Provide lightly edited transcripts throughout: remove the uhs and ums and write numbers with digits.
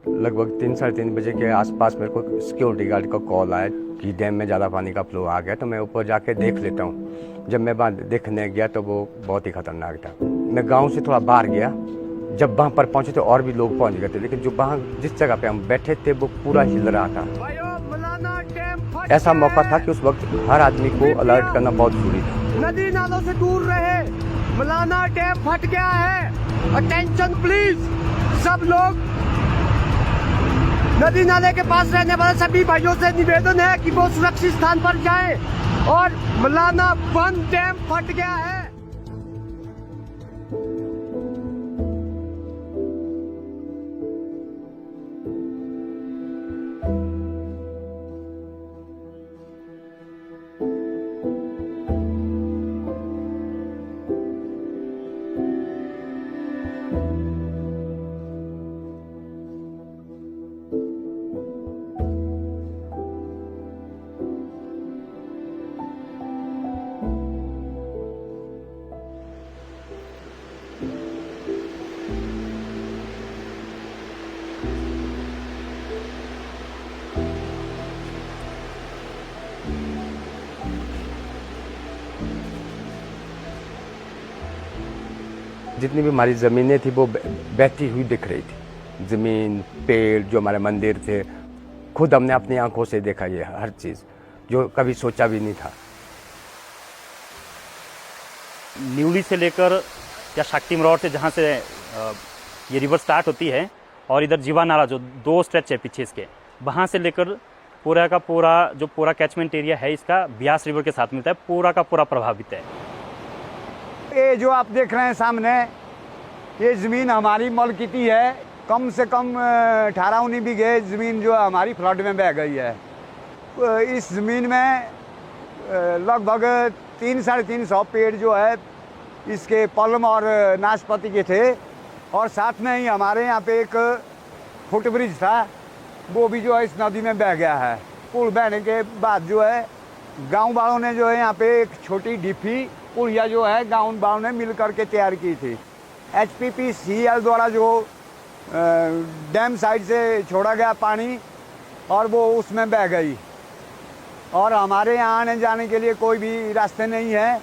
लगभग 3-3:30 के आसपास मेरे को सिक्योरिटी गार्ड का कॉल आया कि डैम में ज़्यादा पानी का फ्लो आ गया। तो मैं ऊपर जाके देख लेता हूँ। जब मैं वहाँ देखने गया तो वो बहुत ही खतरनाक था। मैं गांव से थोड़ा बाहर गया। जब वहाँ पर पहुँचे तो और भी लोग पहुँच गए थे, लेकिन जो वहाँ जिस जगह पे हम बैठे थे वो पूरा हिल रहा था। ऐसा मौका था कि उस वक्त हर आदमी को अलर्ट करना बहुत जरूरी था। नदी नालों से दूर रहे, मलाना डैम फट गया है। अटेंशन प्लीज, सब लोग नदी नाले के पास रहने वाले सभी भाइयों से निवेदन है कि वो सुरक्षित स्थान पर जाएं। और मलाना बंद डैम फट गया है। जितनी भी हमारी ज़मीनें थी वो बहती हुई दिख रही थी। ज़मीन, पेड़, जो हमारे मंदिर थे, खुद हमने अपनी आंखों से देखा ये हर चीज़, जो कभी सोचा भी नहीं था। न्यूली से लेकर या शक्ति मरोड़ से जहाँ से ये रिवर स्टार्ट होती है और इधर जीवा नाला जो 2 स्ट्रेच है पीछे इसके, वहाँ से लेकर पूरा का पूरा जो पूरा कैचमेंट एरिया है इसका ब्यास रिवर के साथ मिलता है, पूरा का पूरा प्रभावित है। ये जो आप देख रहे हैं सामने, ये ज़मीन हमारी मलकिती है। कम से कम 18-19 बीघे ज़मीन जो है हमारी फ्लड में बह गई है। इस ज़मीन में लगभग 300-350 पेड़ जो है इसके पलम और नाशपाती के थे। और साथ में ही हमारे यहाँ पे एक फुट ब्रिज था, वो भी जो है इस नदी में बह गया है। पुल बहने के बाद जो है गांव वालों ने जो है यहाँ पे एक छोटी डिफी पुलिया जो है गांव वालों ने मिल करके तैयार की थी। HPPCL द्वारा जो डैम साइड से छोड़ा गया पानी और वो उसमें बह गई। और हमारे यहाँ आने जाने के लिए कोई भी रास्ते नहीं है।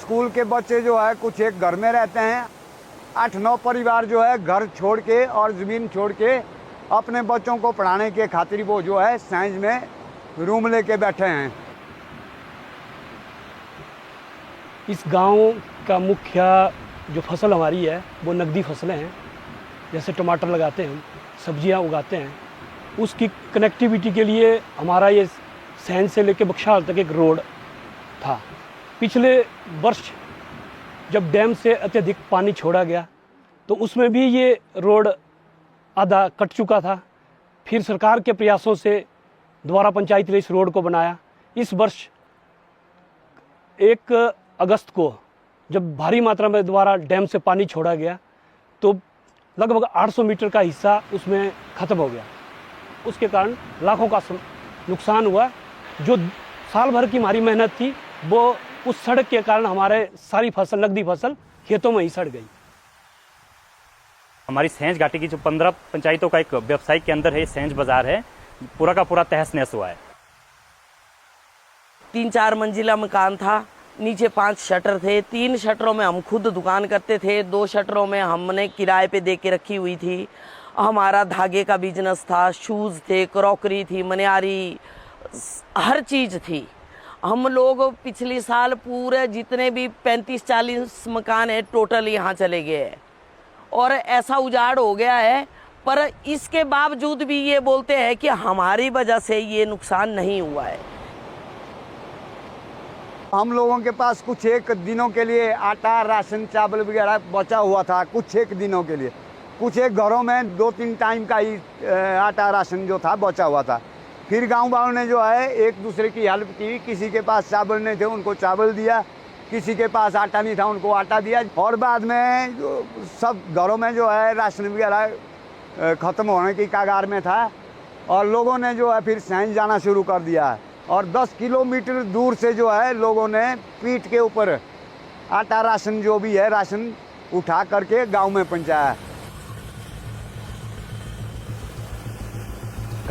स्कूल के बच्चे जो है कुछ एक घर में रहते हैं। 8-9 परिवार जो है घर छोड़ के और ज़मीन छोड़ के अपने बच्चों को पढ़ाने के खातिर वो जो है साइंस में रूम लेके बैठे हैं। इस गांव का मुख्य जो फसल हमारी है वो नकदी फसलें हैं। जैसे टमाटर लगाते हैं हम, सब्जियां उगाते हैं। उसकी कनेक्टिविटी के लिए हमारा ये सैन से लेकर बख्शाल तक एक रोड था। पिछले वर्ष जब डैम से अत्यधिक पानी छोड़ा गया तो उसमें भी ये रोड आधा कट चुका था। फिर सरकार के प्रयासों से दोबारा पंचायत ने इस रोड को बनाया। इस वर्ष 1 अगस्त को जब भारी मात्रा में दोबारा डैम से पानी छोड़ा गया तो लगभग 800 मीटर का हिस्सा उसमें ख़त्म हो गया। उसके कारण लाखों का नुकसान हुआ। जो साल भर की हमारी मेहनत थी वो उस सड़क के कारण हमारे सारी फसल, नकदी फसल खेतों में ही सड़ गई। हमारी सेंज घाटी की जो 15 पंचायतों का एक व्यवसायिक के अंदर है, सेंज बाजार है, पूरा का पूरा तहस नहस हुआ है। 3-4 मंजिला मकान था, नीचे 5 शटर थे। 3 शटरों में हम खुद दुकान करते थे, 2 शटरों में हमने किराए पे दे के रखी हुई थी। हमारा धागे का बिजनेस था, शूज़ थे, क्रॉकरी थी, मनियारी, हर चीज़ थी। हम लोग पिछले साल पूरे जितने भी 35-40 मकान है टोटल यहाँ चले गए हैं और ऐसा उजाड़ हो गया है। पर इसके बावजूद भी ये बोलते हैं कि हमारी वजह से ये नुकसान नहीं हुआ है। हम लोगों के पास कुछ एक दिनों के लिए आटा, राशन, चावल वगैरह बचा हुआ था। कुछ एक दिनों के लिए कुछ एक घरों में 2-3 टाइम का ही आटा राशन जो था बचा हुआ था। फिर गांव वालों ने जो है एक दूसरे की हेल्प की। किसी के पास चावल नहीं थे उनको चावल दिया, किसी के पास आटा नहीं था उनको आटा दिया। और बाद में जो सब घरों में जो है राशन वगैरह ख़त्म होने की कगार में था और लोगों ने जो है फिर साइंस जाना शुरू कर दिया। और 10 किलोमीटर दूर से जो है लोगों ने पीठ के ऊपर आटा राशन जो भी है राशन उठा करके गांव में पहुंचाया।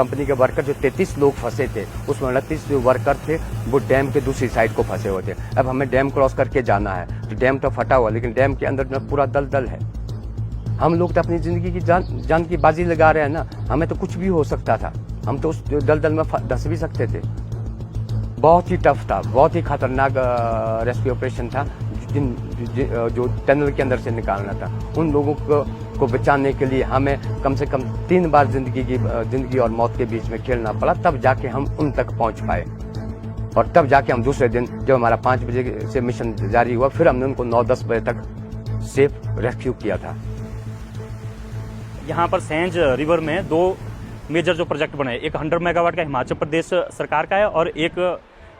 कंपनी के वर्कर जो 33 लोग फंसे थे, उसमें 29 जो वर्कर थे वो डैम के दूसरी साइड को फंसे हुए थे। अब हमें डैम क्रॉस करके जाना है, तो डैम तो फटा हुआ, लेकिन डैम के अंदर में पूरा दलदल है। हम लोग तो अपनी ज़िंदगी की जान की बाजी लगा रहे हैं ना, हमें तो कुछ भी हो सकता था, हम तो उस दलदल में धंस भी सकते थे। बहुत ही टफ था, बहुत ही खतरनाक रेस्क्यू ऑपरेशन था जो टनल के अंदर से निकालना था। उन लोगों को बचाने के लिए हमें कम से कम 3 बार जिंदगी और मौत के बीच में खेलना पड़ा, तब जाके हम उन तक पहुंच पाए। और तब जाके हम दूसरे दिन जब हमारा 5 बजे से मिशन जारी हुआ, फिर हमने उनको 9-10 बजे तक सेफ रेस्क्यू किया था। यहाँ पर सेंज रिवर में 2 मेजर जो प्रोजेक्ट बने, एक 100 मेगावाट का हिमाचल प्रदेश सरकार का है और एक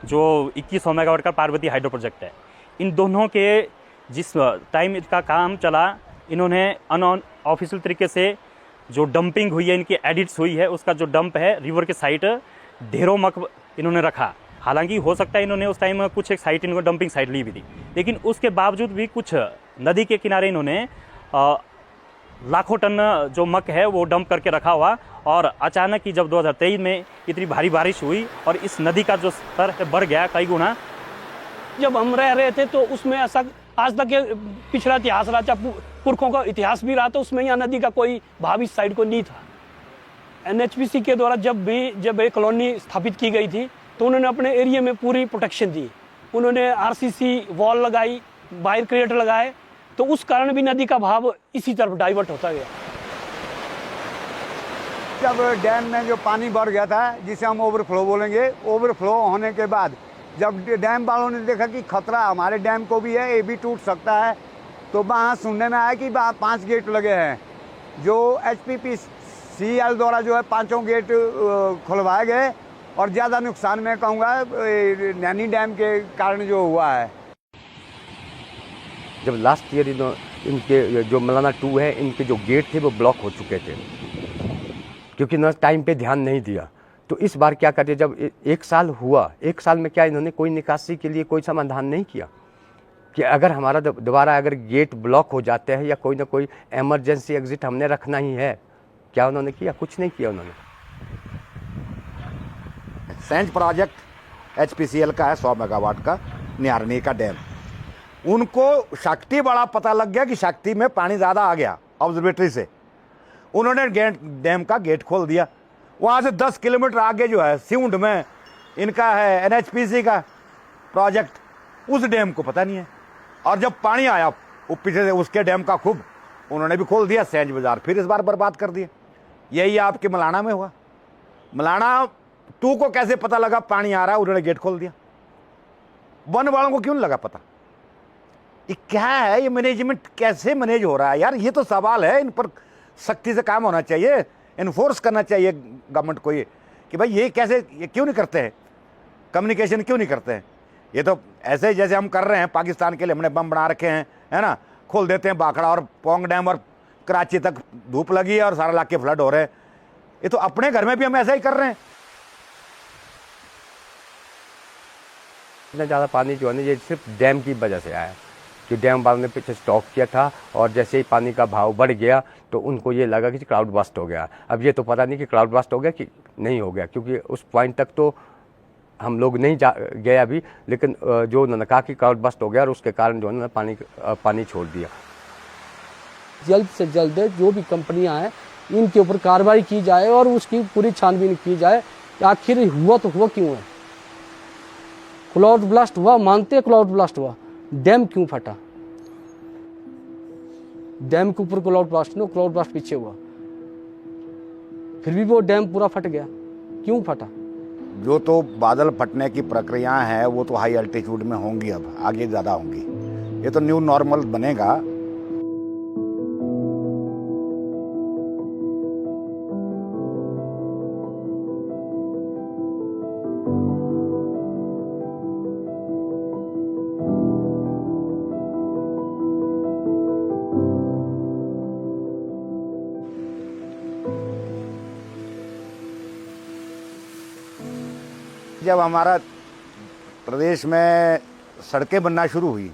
जो 2100 मेगावाट का पार्वती हाइड्रो प्रोजेक्ट है। इन दोनों के जिस टाइम इसका काम चला, इन्होंने अनऑफिशियल तरीके से जो डंपिंग हुई है, इनकी एडिट्स हुई है, उसका जो डंप है रिवर के साइड ढेरों मक इन्होंने रखा। हालांकि हो सकता है इन्होंने उस टाइम कुछ एक साइट इनको डंपिंग साइट ली भी थी, लेकिन उसके बावजूद भी कुछ नदी के किनारे इन्होंने लाखों टन जो मक है वो डंप करके रखा हुआ। और अचानक ही जब 2023 में इतनी भारी बारिश हुई और इस नदी का जो स्तर है बढ़ गया कई गुना। जब हम रह रहे थे तो उसमें ऐसा आज तक के पिछड़ा इतिहास रहा, चाहे पुरखों का इतिहास भी रहा, तो उसमें यहाँ नदी का कोई भाव इस साइड को नहीं था। NHPC के द्वारा जब ये कॉलोनी स्थापित की गई थी तो उन्होंने अपने एरिया में पूरी प्रोटेक्शन दी। उन्होंने RCC वॉल लगाई, वायर क्रिएटर लगाए, तो उस कारण भी नदी का भाव इसी तरफ डाइवर्ट होता गया। जब डैम में जो पानी बढ़ गया था, जिसे हम ओवरफ्लो बोलेंगे, ओवरफ्लो होने के बाद जब डैम वालों ने देखा कि खतरा हमारे डैम को भी है, ये भी टूट सकता है, तो वहाँ सुनने में आया कि 5 गेट लगे हैं, जो HPPCL द्वारा जो है 5 गेट खुलवाए गए। और ज़्यादा नुकसान मैं कहूँगा नैनी डैम के कारण जो हुआ है। जब लास्ट ईयर इनके जो मलाना 2 है, इनके जो गेट थे वो ब्लॉक हो चुके थे, क्योंकि इन्होंने टाइम पे ध्यान नहीं दिया। तो इस बार क्या करते, जब 1 साल हुआ, 1 साल में क्या इन्होंने कोई निकासी के लिए कोई समाधान नहीं किया कि अगर हमारा दोबारा अगर गेट ब्लॉक हो जाते हैं या कोई ना कोई इमरजेंसी एग्जिट हमने रखना ही है। क्या उन्होंने किया? कुछ नहीं किया उन्होंने। सेंज प्रोजेक्ट HPCL का है 100 मेगावाट का, निहारनी का डैम। उनको शक्ति बड़ा पता लग गया कि शक्ति में पानी ज़्यादा आ गया ऑब्जर्वेटरी से। उन्होंने डैम का गेट खोल दिया। वहाँ से 10 किलोमीटर आगे जो है सिउंड में इनका है NHPC का प्रोजेक्ट, उस डैम को पता नहीं है। और जब पानी आया वो पीछे से उसके डैम का खूब उन्होंने भी खोल दिया, सेंज बाजार फिर इस बार बर्बाद कर दिया। यही आपके मलाना में हुआ। मलाना 2 को कैसे पता लगा पानी आ रहा है, उन्होंने गेट खोल दिया। वन वालों को क्यों नहीं लगा पता? ये क्या है, ये मैनेजमेंट कैसे मैनेज हो रहा है यार? ये तो सवाल है, इन पर सख्ती से काम होना चाहिए, इन्फोर्स करना चाहिए गवर्नमेंट को ये कि भाई ये क्यों नहीं करते हैं, कम्युनिकेशन क्यों नहीं करते हैं। ये तो ऐसे ही जैसे हम कर रहे हैं, पाकिस्तान के लिए हमने बम बना रखे हैं, है ना, खोल देते हैं बाखड़ा और पोंग डैम और कराची तक धूप लगी है और सारा इलाके फ्लड हो रहे हैं। ये तो अपने घर में भी हम ऐसा ही कर रहे हैं। इतना ज़्यादा पानी जो है ना, ये सिर्फ डैम की वजह से आया कि डैम वालों ने पीछे स्टॉक किया था, और जैसे ही पानी का भाव बढ़ गया तो उनको ये लगा कि क्लाउड बस्ट हो गया। अब ये तो पता नहीं कि क्लाउड बस्ट हो गया कि नहीं हो गया, क्योंकि उस पॉइंट तक तो हम लोग नहीं गए अभी। लेकिन जो उन्होंने कहा कि क्लाउड बस्ट हो गया और उसके कारण जो है पानी छोड़ दिया। जल्द से जल्द जो भी कंपनियां हैं इनके ऊपर कार्रवाई की जाए और उसकी पूरी छानबीन की जाए कि आखिर हुआ तो हुआ क्यों है। क्लाउड ब्लास्ट हुआ, मानते हैं क्लाउड ब्लास्ट हुआ, डैम क्यों फटा? डैम के ऊपर क्लाउड ब्लास्ट नहीं, क्लाउड ब्लास्ट पीछे हुआ, फिर भी वो डैम पूरा फट गया, क्यों फटा? जो तो बादल फटने की प्रक्रियाएं हैं वो तो हाई अल्टीट्यूड में होंगी, अब आगे ज़्यादा होंगी। ये तो न्यू नॉर्मल बनेगा। जब हमारा प्रदेश में सड़कें बनना शुरू हुई,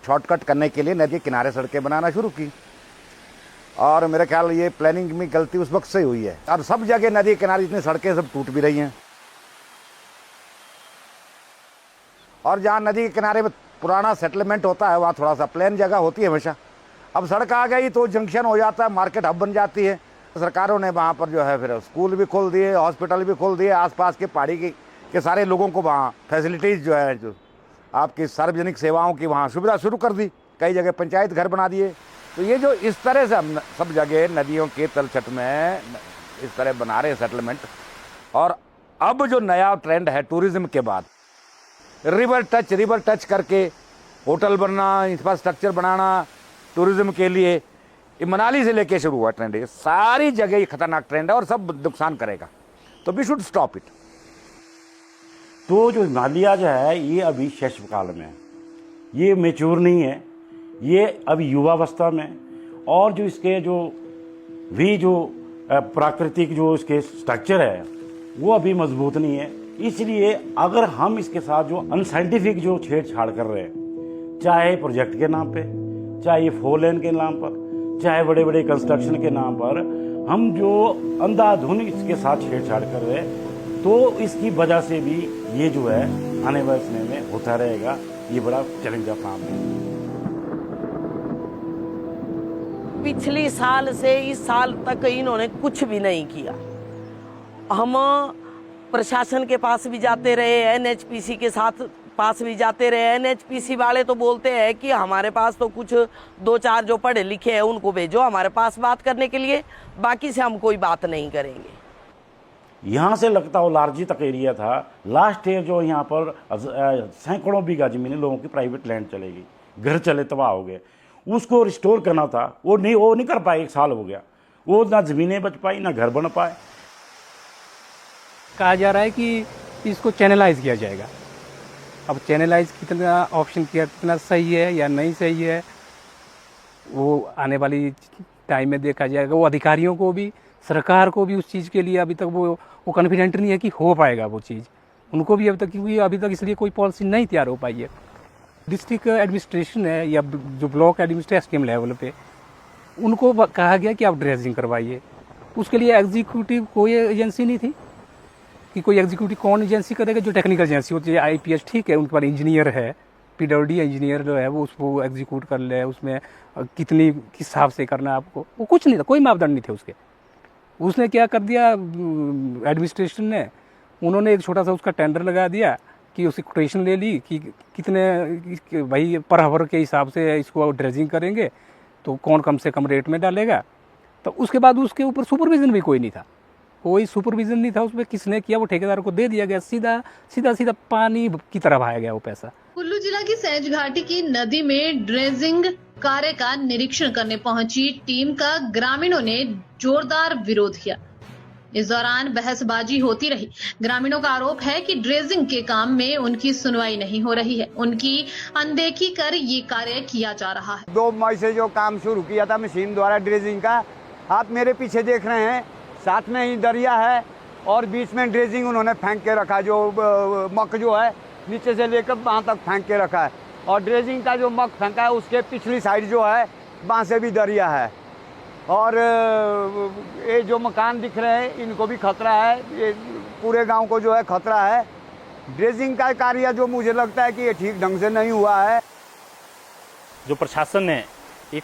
शॉर्टकट करने के लिए नदी के किनारे सड़कें बनाना शुरू की, और मेरे ख्याल ये प्लानिंग में गलती उस वक्त से हुई है। और सब जगह नदी किनारे इतनी सड़कें सब टूट भी रही हैं, और जहाँ नदी के किनारे में पुराना सेटलमेंट होता है वहाँ थोड़ा सा प्लेन जगह होती है हमेशा। अब सड़क आ गई तो जंक्शन हो जाता है, मार्केट हब बन जाती है। सरकारों ने वहाँ पर जो है फिर स्कूल भी खोल दिए, हॉस्पिटल भी खोल दिए, आसपास के पहाड़ी के सारे लोगों को वहाँ फैसिलिटीज़ जो है, जो आपकी सार्वजनिक सेवाओं की वहाँ सुविधा शुरू कर दी। कई जगह पंचायत घर बना दिए। तो ये जो इस तरह से हम सब जगह नदियों के तलछट में इस तरह बना रहे सेटलमेंट, और अब जो नया ट्रेंड है टूरिज्म के बाद, रिवर टच करके होटल बनना, इंफ्रास्ट्रक्चर बनाना टूरिज्म के लिए, ये मनाली से लेके शुरू हुआ ट्रेंड। ये सारी जगह ये खतरनाक ट्रेंड है और सब नुकसान करेगा, तो वी शुड स्टॉप इट। तो जो हिमालय जो है ये अभी शैशव काल में है, ये मेच्योर नहीं है, ये अभी युवावस्था में, और जो इसके जो प्राकृतिक जो इसके स्ट्रक्चर है वो अभी मजबूत नहीं है। इसलिए अगर हम इसके साथ जो अनसाइंटिफिक जो छेड़छाड़ कर रहे हैं, चाहे प्रोजेक्ट के नाम पे, चाहे 4 लेन के नाम पर, चाहे बड़े बड़े कंस्ट्रक्शन के नाम पर, हम जो अंधाधुंध इसके साथ छेड़छाड़ कर रहे हैं, तो इसकी वजह से भी ये जो है आने वाले समय में होता रहेगा। ये बड़ा चैलेंज का काम है। पिछले साल से इस साल तक इन्होंने कुछ भी नहीं किया। हम प्रशासन के पास भी जाते रहे, एनएचपीसी के साथ पास भी जाते रहे। एनएचपीसी वाले तो बोलते हैं कि हमारे पास तो कुछ 2-4 जो पढ़े लिखे हैं उनको भेजो हमारे पास बात करने के लिए, बाकी से हम कोई बात नहीं करेंगे। यहाँ से लगता हो लार्जी तक एरिया था, लास्ट ईयर जो यहाँ पर सैकड़ों बीघा जमीन लोगों की प्राइवेट लैंड चलेगी, घर चले तबाह हो गए, उसको रिस्टोर करना था, वो नहीं कर पाए। 1 साल हो गया, वो ना ज़मीनें बच पाई ना घर बन पाए। कहा जा रहा है कि इसको चैनलाइज किया जाएगा। अब चैनलाइज कितना ऑप्शन किया, कितना सही है या नहीं सही है, वो आने वाली टाइम में देखा जाएगा। वो अधिकारियों को भी, सरकार को भी उस चीज़ के लिए अभी तक वो कॉन्फिडेंट नहीं है कि हो पाएगा वो चीज़। उनको भी अभी तक, क्योंकि अभी तक इसलिए कोई पॉलिसी नहीं तैयार हो पाई है। डिस्ट्रिक्ट एडमिनिस्ट्रेशन है या जो ब्लॉक एडमिनिस्ट्रेशन लेवल पे, उनको कहा गया कि आप ड्रेजिंग करवाइए। उसके लिए एग्जीक्यूटिव कोई एजेंसी नहीं थी कि कोई एग्जीक्यूटिव कौन एजेंसी करेगा, जो टेक्निकल एजेंसी होती है, आईपीएस ठीक है, उनके पास इंजीनियर है, पीडब्ल्यूडी इंजीनियर जो है वो उसको एग्जीक्यूट कर ले, उसमें कितनी किस हिसाब से करना है आपको, वो कुछ नहीं था, कोई मापदंड नहीं थे उसके। उसने क्या कर दिया एडमिनिस्ट्रेशन ने, उन्होंने एक छोटा सा उसका टेंडर लगा दिया कि उसकी कोटेशन ले ली कि कितने भाई पर आवर के हिसाब से इसको ड्रेजिंग करेंगे तो कौन कम से कम रेट में डालेगा। तो उसके बाद उसके ऊपर सुपरविजन भी कोई नहीं था, कोई सुपरविजन नहीं था उसमें। किसने किया, वो ठेकेदार को दे दिया गया, सीधा पानी की तरह बहाया गया वो पैसा। कुल्लू जिला की सैंज घाटी की नदी में ड्रेजिंग कार्य का निरीक्षण करने पहुंची टीम का ग्रामीणों ने जोरदार विरोध किया। इस दौरान बहसबाजी होती रही। ग्रामीणों का आरोप है कि ड्रेजिंग के काम में उनकी सुनवाई नहीं हो रही है, उनकी अनदेखी कर ये कार्य किया जा रहा है। 2 मई से जो काम शुरू किया था मशीन द्वारा ड्रेजिंग का, आप मेरे पीछे देख रहे हैं, साथ में ही दरिया है और बीच में ड्रेजिंग उन्होंने फेंक के रखा, जो मक जो है नीचे से लेकर वहाँ तक फेंक के रखा है। और ड्रेजिंग का जो मक फेंका है उसके पिछली साइड जो है वहाँ से भी दरिया है। और ये जो मकान दिख रहे हैं इनको भी खतरा है, ये पूरे गांव को जो है खतरा है। ड्रेजिंग का कार्य जो मुझे लगता है कि ये ठीक ढंग से नहीं हुआ है। जो प्रशासन ने एक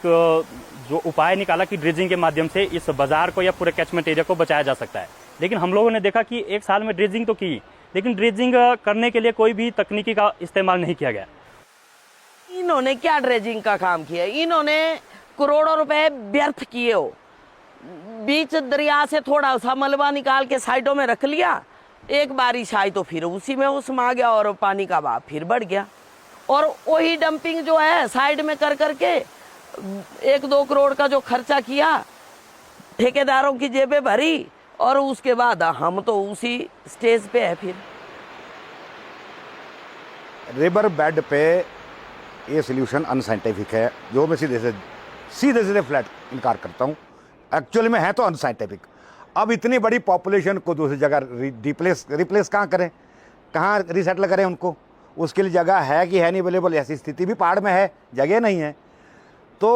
जो उपाय निकाला कि ड्रेजिंग के माध्यम से इस बाजार को या पूरे कैचमेंट एरिया को बचाया जा सकता है, लेकिन हम लोगों ने देखा कि 1 साल में ड्रेजिंग तो की, लेकिन ड्रेजिंग करने के लिए कोई भी तकनीकी का इस्तेमाल नहीं किया गया। इन्होंने क्या ड्रेजिंग का काम किया, इन्होंने करोड़ों रुपए व्यर्थ किए हो। बीच दरिया से थोड़ा सा मलबा निकाल के साइडों में रख लिया, एक बारिश आई तो फिर उसी में उसमा गया और पानी का बहाव फिर बढ़ गया। और वही डंपिंग जो है साइड में कर करके 1-2 करोड़ का जो खर्चा किया, ठेकेदारों की जेबें भरी, और उसके बाद हम तो उसी स्टेज पे है। फिर रिवर बेड पे ये सोल्यूशन अनसाइंटिफिक है, जो मैं सीधे फ्लैट इनकार करता हूँ। एक्चुअली में है तो अनसाइंटिफिक। अब इतनी बड़ी पॉपुलेशन को दूसरी जगह रिप्लेस कहाँ करें, कहाँ रिसेटल करें उनको, उसके लिए जगह है कि है नहीं अवेलेबल। ऐसी स्थिति भी पहाड़ में है, जगह नहीं है। तो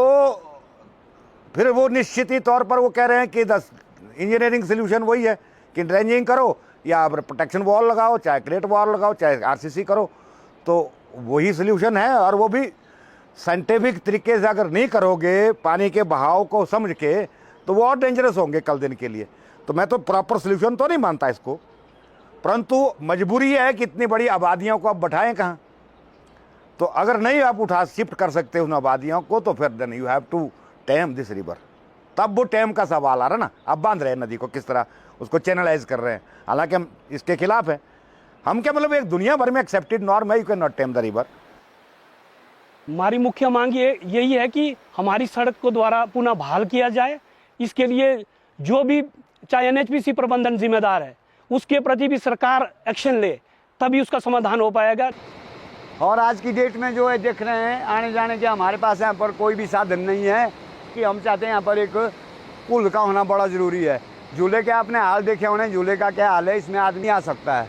फिर वो निश्चित ही तौर पर वो कह रहे हैं कि इंजीनियरिंग सोल्यूशन वही है कि ड्रेंजिंग करो या प्रोटेक्शन वॉल लगाओ, चाहे क्रेट वॉल लगाओ, चाहे आरसीसी करो, तो वही सोल्यूशन है। और वो भी साइंटिफिक तरीके से अगर नहीं करोगे पानी के बहाव को समझ के, तो वो और डेंजरस होंगे कल दिन के लिए। तो मैं तो प्रॉपर सोल्यूशन तो नहीं मानता इसको, परंतु मजबूरी है कि इतनी बड़ी आबादियों को आप बैठाएं कहाँ। तो अगर नहीं आप उठा शिफ्ट कर सकते उन आबादियों को, तो फिर then you have to tame this river. तब वो टैम का सवाल आ रहा ना, अब बांध रहे हैं नदी को, किस तरह उसको चैनलाइज कर रहे हैं। हालांकि हम इसके खिलाफ हैं। हम क्या मतलब एक दुनिया भर में एक्सेप्टेड नॉर्म है, you can not time the river. हमारी मुख्य मांग यही है कि हमारी सड़क को द्वारा पुनः बहाल किया जाए। इसके लिए जो भी चाहे एनएचपीसी प्रबंधन जिम्मेदार है, उसके प्रति भी सरकार एक्शन ले, तभी उसका समाधान हो पाएगा। और आज की डेट में जो है देख रहे हैं, आने जाने के हमारे पास यहाँ पर कोई भी साधन नहीं है कि हम चाहते हैं यहाँ पर एक पुल का होना बड़ा ज़रूरी है। झूले के आपने हाल देखे होने, झूले का क्या हाल है, इसमें आदमी आ सकता है।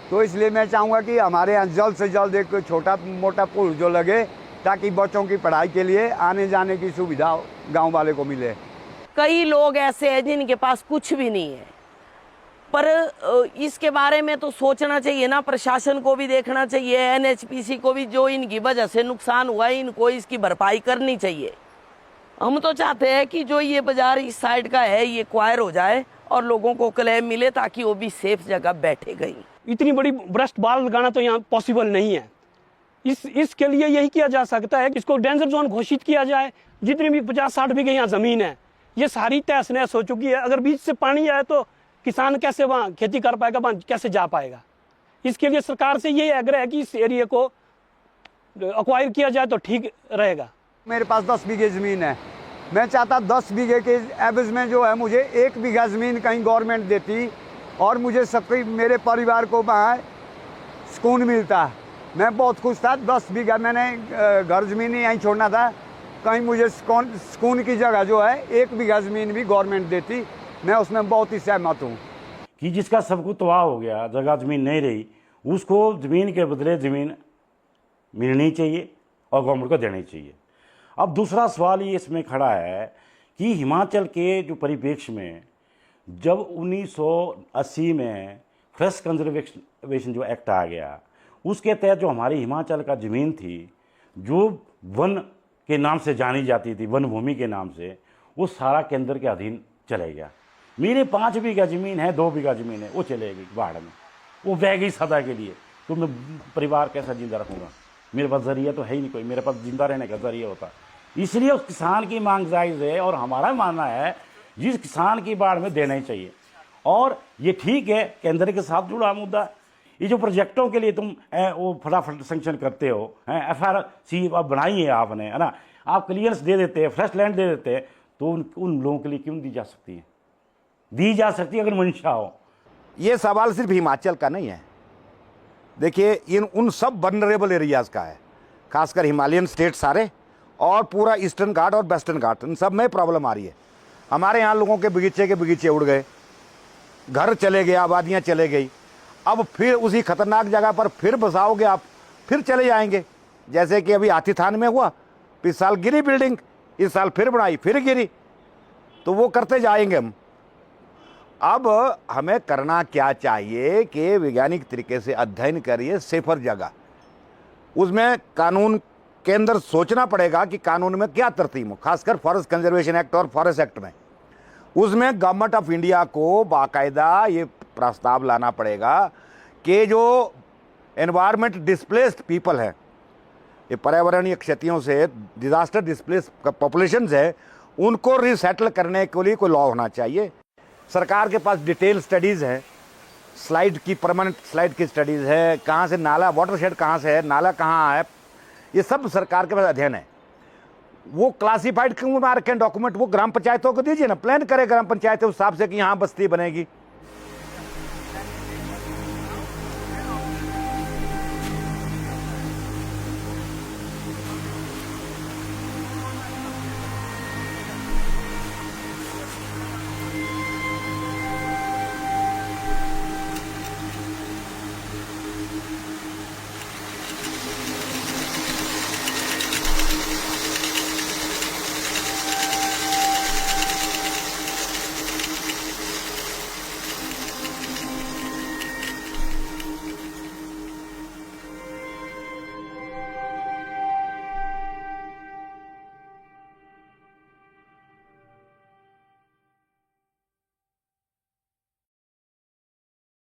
तो इसलिए मैं चाहूँगा कि हमारे यहाँ जल्द से जल्द एक छोटा मोटा पुल जो लगे, ताकि बच्चों की पढ़ाई के लिए आने जाने की सुविधा गाँव वाले को मिले। कई लोग ऐसे हैं जिनके पास कुछ भी नहीं है, पर इसके बारे में तो सोचना चाहिए ना, प्रशासन को भी देखना चाहिए, एनएचपीसी को भी, जो इनकी वजह से नुकसान हुआ है इनको इसकी भरपाई करनी चाहिए। हम तो चाहते हैं कि जो ये बाजार इस साइड का है ये क्वायर हो जाए और लोगों को क्लेम मिले, ताकि वो भी सेफ जगह बैठे गई। इतनी बड़ी ब्रस्ट बाल लगाना तो यहाँ पॉसिबल नहीं है। इसके लिए यही किया जा सकता है कि इसको डेंजर जोन घोषित किया जाए। जितनी भी 50-60 बीघे यहाँ ज़मीन है, ये सारी तहस नहस हो चुकी है। अगर बीच से पानी आए तो किसान कैसे वहाँ खेती कर पाएगा, वहाँ कैसे जा पाएगा। इसके लिए सरकार से ये आग्रह है कि इस एरिया को एक्वायर किया जाए तो ठीक रहेगा। मेरे पास 10 बीघे ज़मीन है। मैं चाहता 10 बीघे के एवज में जो है मुझे 1 बीघा ज़मीन कहीं गवर्नमेंट देती और मुझे सबके मेरे परिवार को वहाँ सुकून मिलता। मैं बहुत खुश था। 10 बीघा मैंने घर ज़मीन ही यहीं छोड़ना था, कहीं मुझे सुकून की जगह जो है 1 बीघा ज़मीन भी गवर्नमेंट देती। मैं उसमें बहुत ही सहमत हूँ कि जिसका सब कुछ तबाह हो गया, जगह ज़मीन नहीं रही, उसको ज़मीन के बदले ज़मीन मिलनी चाहिए और गवर्नमेंट को देनी चाहिए। अब दूसरा सवाल ये इसमें खड़ा है कि हिमाचल के जो परिप्रेक्ष्य में जब 1980 में फ्रेश कंजर्वेशन जो एक्ट आ गया, उसके तहत जो हमारी हिमाचल का ज़मीन थी, जो वन के नाम से जानी जाती थी, वन भूमि के नाम से, वो सारा केंद्र के अधीन चले गया। मेरे 5 बीघा ज़मीन है, 2 बीघा ज़मीन है, वो चलेगी बाढ़ में, वो बह गई सदा के लिए। तो मैं परिवार कैसा जिंदा रखूँगा? मेरे पास जरिया तो है ही नहीं कोई, मेरे पास जिंदा रहने का जरिया होता। इसलिए उस किसान की मांग जायज़ है और हमारा मानना है जिस किसान की बाढ़ में देना ही चाहिए। और ये ठीक है, केंद्र के साथ जुड़ा मुद्दा। ये जो प्रोजेक्टों के लिए तुम वो फटाफट सेंक्शन करते हो, FRC अब बनाई है आपने, है ना, आप क्लियरेंस दे देते हैं, फ्रेश लैंड दे देते हैं, तो उन लोगों के लिए क्यों दी जा सकती है? दी जा सकती है अगर मंशा हो। ये सवाल सिर्फ हिमाचल का नहीं है। देखिए उन सब वनरेबल एरियाज़ का है, खासकर हिमालयन स्टेट सारे और पूरा ईस्टर्न घाट और वेस्टर्न घाट, इन सब में प्रॉब्लम आ रही है। हमारे यहाँ लोगों के बगीचे उड़ गए, घर चले गए, आबादियाँ चले गई। अब फिर उसी खतरनाक जगह पर फिर बसाओगे आप, फिर चले जाएंगे। जैसे कि अभी हाथीथान में हुआ, इस साल गिरी बिल्डिंग, इस साल फिर बनाई, फिर गिरी, तो वो करते जाएंगे हम। अब हमें करना क्या चाहिए कि वैज्ञानिक तरीके से अध्ययन करिए सेफर जगह, उसमें कानून के अंदर सोचना पड़ेगा कि कानून में क्या तरतीब हो, खासकर फॉरेस्ट कंजर्वेशन एक्ट और फॉरेस्ट एक्ट में। उसमें गवर्नमेंट ऑफ इंडिया को बाकायदा ये प्रस्ताव लाना पड़ेगा कि जो एनवायरमेंट डिस्प्लेस्ड पीपल है, ये पर्यावरणीय क्षतियों से डिजास्टर डिस्प्लेस्ड पॉपुलेशंस है, उनको रिसेटल करने के लिए कोई लॉ होना चाहिए। सरकार के पास डिटेल स्टडीज़ है, स्लाइड की परमानेंट स्लाइड की स्टडीज़ है, कहाँ से नाला वाटरशेड कहाँ से है, नाला कहाँ है, ये सब सरकार के पास अध्ययन है। वो क्लासिफाइड क्यों मार्क एंड डॉक्यूमेंट वो ग्राम पंचायतों को दीजिए ना, प्लान करे ग्राम पंचायतें उस हिसाब से कि यहाँ बस्ती बनेगी।